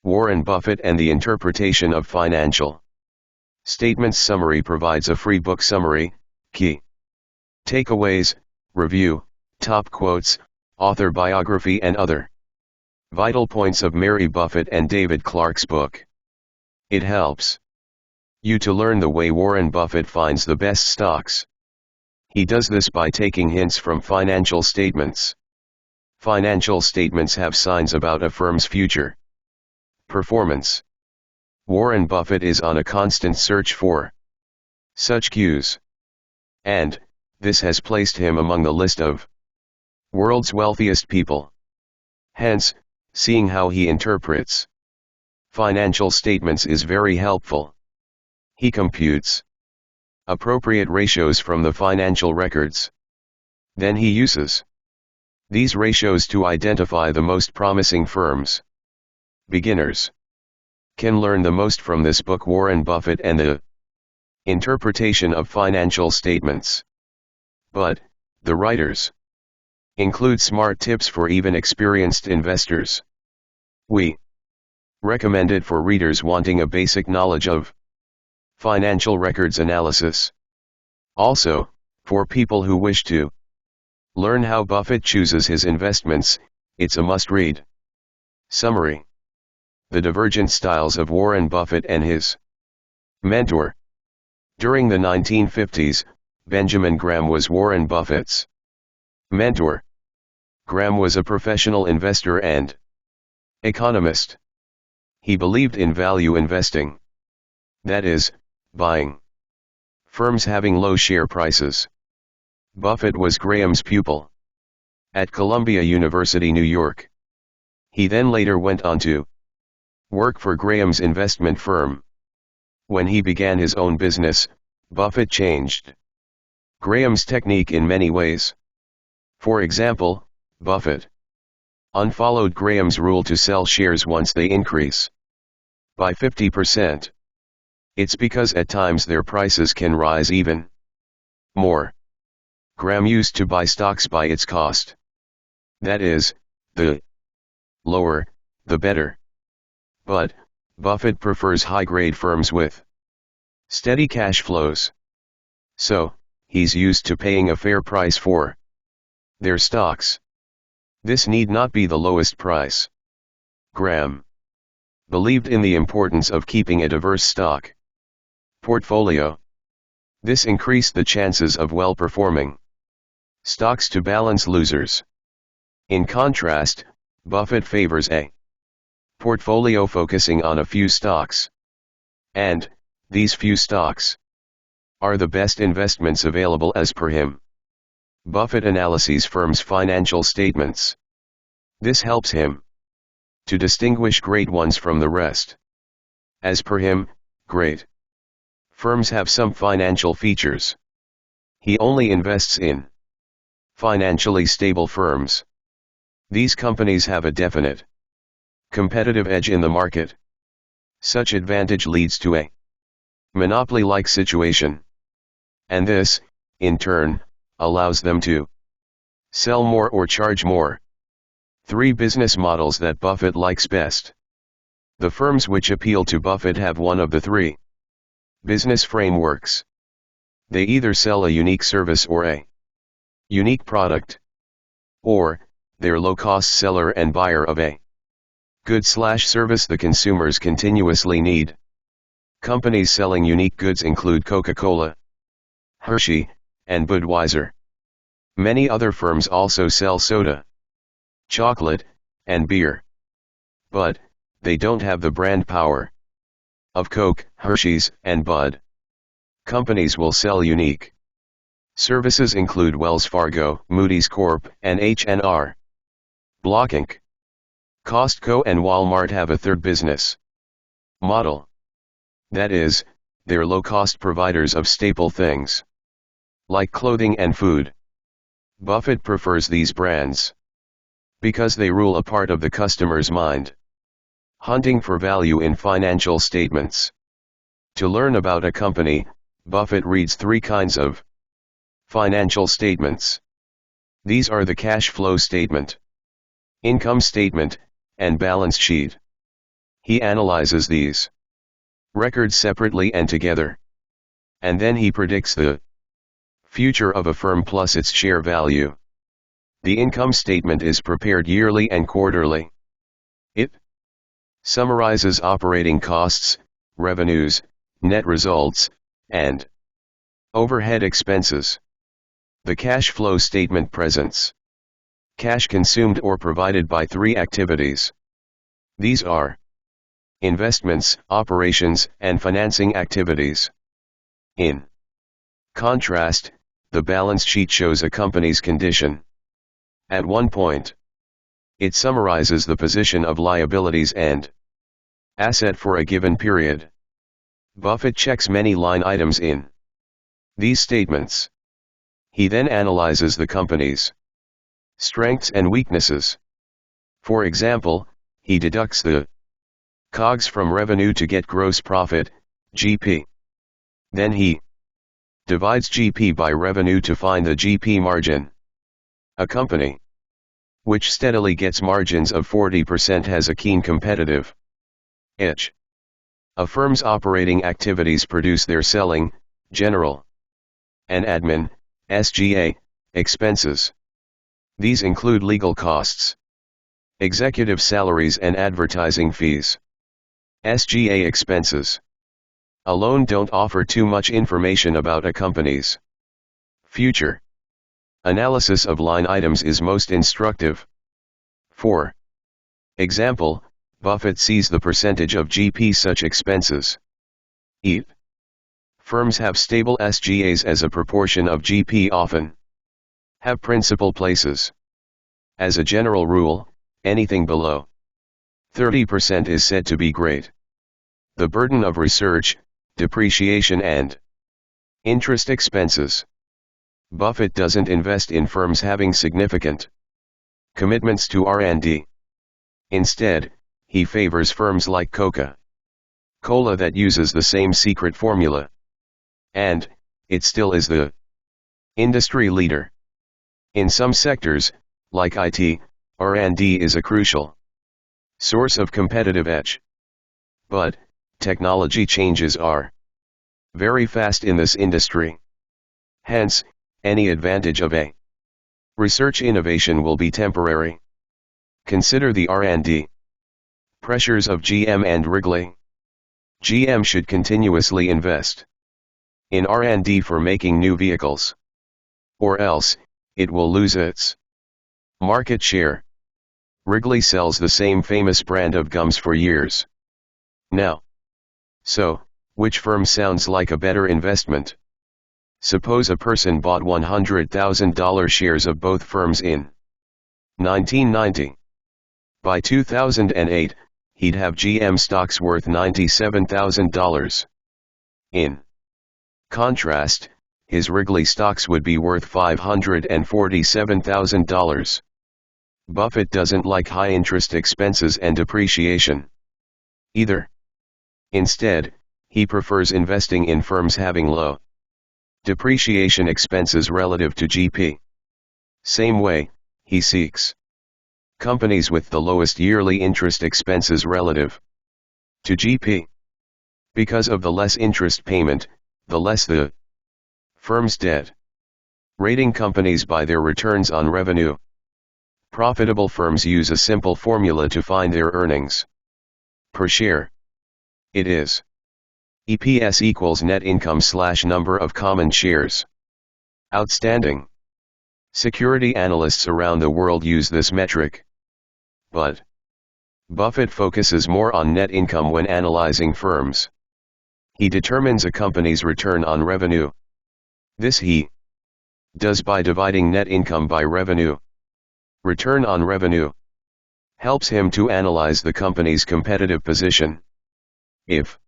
Warren Buffett and the Interpretation of Financial Statements Summary provides a free book summary, key takeaways, review, top quotes, author biography and other vital points of Mary Buffett and David Clarke's book. It helps you to learn the way Warren Buffett finds the best stocks. He does this by taking hints from financial statements. Financial statements have signs about a firm's future performance. Warren Buffett is on a constant search for such cues. And this has placed him among the list of world's wealthiest people. Hence, seeing how he interprets financial statements is very helpful. He computes appropriate ratios from the financial records. Then he uses these ratios to identify the most promising firms. Beginners can learn the most from this book, Warren Buffett and the Interpretation of Financial Statements. But the writers include smart tips for even experienced investors. We recommend it for readers wanting a basic knowledge of financial records analysis. Also, for people who wish to learn how Buffett chooses his investments, it's a must-read. Summary: The Divergent Styles of Warren Buffett and His Mentor. During the 1950s, Benjamin Graham was Warren Buffett's mentor. Graham was a professional investor and economist. He believed in value investing. That is, buying firms having low share prices. Buffett was Graham's pupil at Columbia University, New York. He then later went on to work for Graham's investment firm. When he began his own business, Buffett changed Graham's technique in many ways. For example, Buffett unfollowed Graham's rule to sell shares once they increase by 50%. It's because at times their prices can rise even more. Graham used to buy stocks by its cost. That is, the lower, the better. But Buffett prefers high-grade firms with steady cash flows. So, he's used to paying a fair price for their stocks. This need not be the lowest price. Graham believed in the importance of keeping a diverse stock portfolio. This increased the chances of well-performing stocks to balance losers. In contrast, Buffett favors a portfolio focusing on a few stocks. And these few stocks are the best investments available as per him. Buffett analyzes firms' financial statements. This helps him to distinguish great ones from the rest. As per him, great firms have some financial features. He only invests in financially stable firms. These companies have a definite competitive edge in the market. Such advantage leads to a monopoly-like situation. And this, in turn, allows them to sell more or charge more. 3 business models that Buffett likes best. The firms which appeal to Buffett have one of the 3 business frameworks. They either sell a unique service or a unique product, or they're low-cost seller and buyer of a good/service the consumers continuously need. Companies selling unique goods include Coca-Cola, Hershey, and Budweiser. Many other firms also sell soda, chocolate, and beer. But they don't have the brand power of Coke, Hershey's, and Bud. Companies will sell unique services include Wells Fargo, Moody's Corp., and H&R Block Inc. Costco and Walmart have a third business model. That is, they're low-cost providers of staple things like clothing and food. Buffett prefers these brands because they rule a part of the customer's mind. Hunting for value in financial statements. To learn about a company, Buffett reads 3 kinds of financial statements. These are the cash flow statement, income statement, and balance sheet. He analyzes these records separately and together. And then he predicts the future of a firm plus its share value. The income statement is prepared yearly and quarterly. It summarizes operating costs, revenues, net results, and overhead expenses. The cash flow statement presents cash consumed or provided by three activities. These are investments, operations, and financing activities. In contrast, the balance sheet shows a company's condition. At one point, it summarizes the position of liabilities and asset for a given period. Buffett checks many line items in these statements. He then analyzes the company's strengths and weaknesses. For example, he deducts the COGS from revenue to get gross profit, GP. Then he divides GP by revenue to find the GP margin. A company which steadily gets margins of 40% has a keen competitive edge. A firm's operating activities produce their selling, general, and admin, SGA, expenses. These include legal costs, executive salaries and advertising fees. SGA expenses alone don't offer too much information about a company's future. Analysis of line items is most instructive. For example, Buffett sees the percentage of GP such expenses eat. Firms have stable SGAs as a proportion of GP often have principal places. As a general rule, anything below 30% is said to be great. The burden of research, depreciation and interest expenses. Buffett doesn't invest in firms having significant commitments to R&D. Instead, he favors firms like Coca-Cola that uses the same secret formula. And it still is the industry leader. In some sectors, like IT, R&D is a crucial source of competitive edge. But technology changes are very fast in this industry. Hence, any advantage of a research innovation will be temporary. Consider the R&D pressures of GM and Wrigley. GM should continuously invest in R&D for making new vehicles, or else it will lose its market share. Wrigley sells the same famous brand of gums for years now. So, which firm sounds like a better investment? Suppose a person bought $100,000 shares of both firms in 1990. By 2008, he'd have GM stocks worth $97,000. In contrast, his Wrigley stocks would be worth $547,000. Buffett doesn't like high interest expenses and depreciation either. Instead, he prefers investing in firms having low depreciation expenses relative to GP. Same way, he seeks companies with the lowest yearly interest expenses relative to GP. Because of the less interest payment, the less the firm's debt. Rating companies by their returns on revenue. Profitable firms use a simple formula to find their earnings per share. It is EPS equals net income / number of common shares outstanding. Security analysts around the world use this metric. But Buffett focuses more on net income when analyzing firms. He determines a company's return on revenue. This he does by dividing net income by revenue. Return on revenue helps him to analyze the company's competitive position. If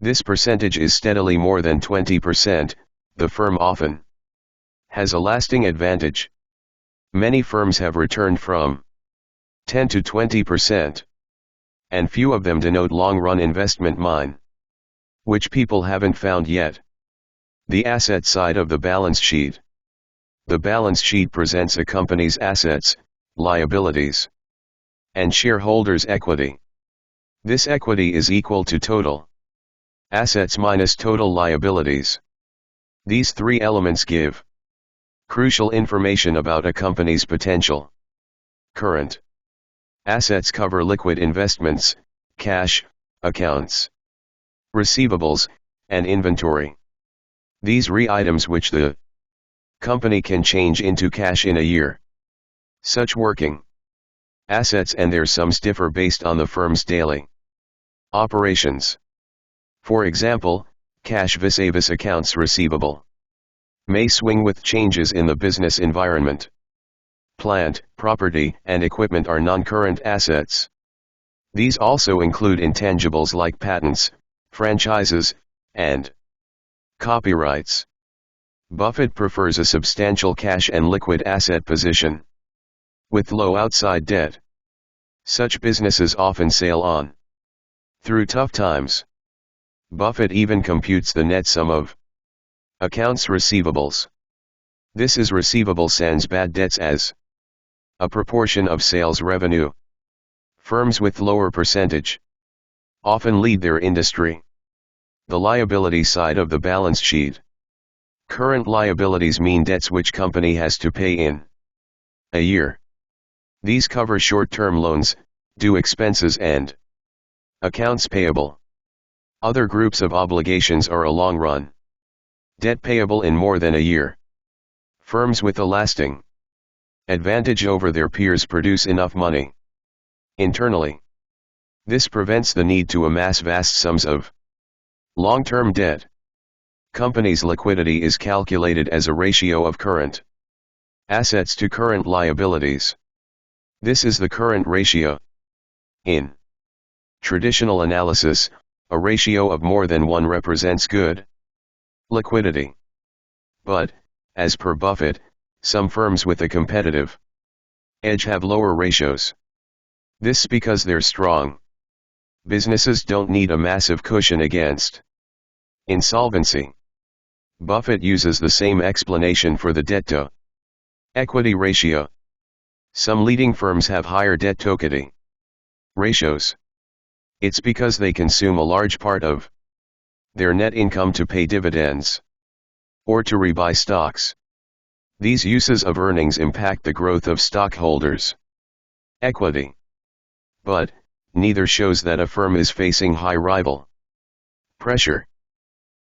this percentage is steadily more than 20%, the firm often has a lasting advantage. Many firms have returned from 10 to 20%, and few of them denote long-run investment mine, which people haven't found yet. The asset side of the balance sheet. The balance sheet presents a company's assets, liabilities, and shareholders' equity. This equity is equal to total assets minus total liabilities. These three elements give crucial information about a company's potential. Current assets cover liquid investments, cash, accounts, receivables, and inventory. These items which the company can change into cash in a year. Such working assets and their sums differ based on the firm's daily operations. For example, cash vis-a-vis accounts receivable may swing with changes in the business environment. Plant, property, and equipment are non-current assets. These also include intangibles like patents, franchises, and copyrights. Buffett prefers a substantial cash and liquid asset position with low outside debt. Such businesses often sail on through tough times. Buffett even computes the net sum of accounts receivables. This is receivable sans bad debts as a proportion of sales revenue. Firms with lower percentage often lead their industry. The liability side of the balance sheet. Current liabilities mean debts which company has to pay in a year. These cover short-term loans, due expenses and accounts payable. Other groups of obligations are a long-run debt payable in more than a year. Firms with a lasting advantage over their peers produce enough money internally. This prevents the need to amass vast sums of long-term debt. Companies' liquidity is calculated as a ratio of current assets to current liabilities. This is the current ratio. In traditional analysis, a ratio of more than 1 represents good liquidity. But, as per Buffett, some firms with a competitive edge have lower ratios. This because they're strong businesses don't need a massive cushion against insolvency. Buffett uses the same explanation for the debt-to-equity ratio. Some leading firms have higher debt-to-equity ratios. It's because they consume a large part of their net income to pay dividends or to rebuy stocks. These uses of earnings impact the growth of stockholders' equity. But, neither shows that a firm is facing high rival pressure.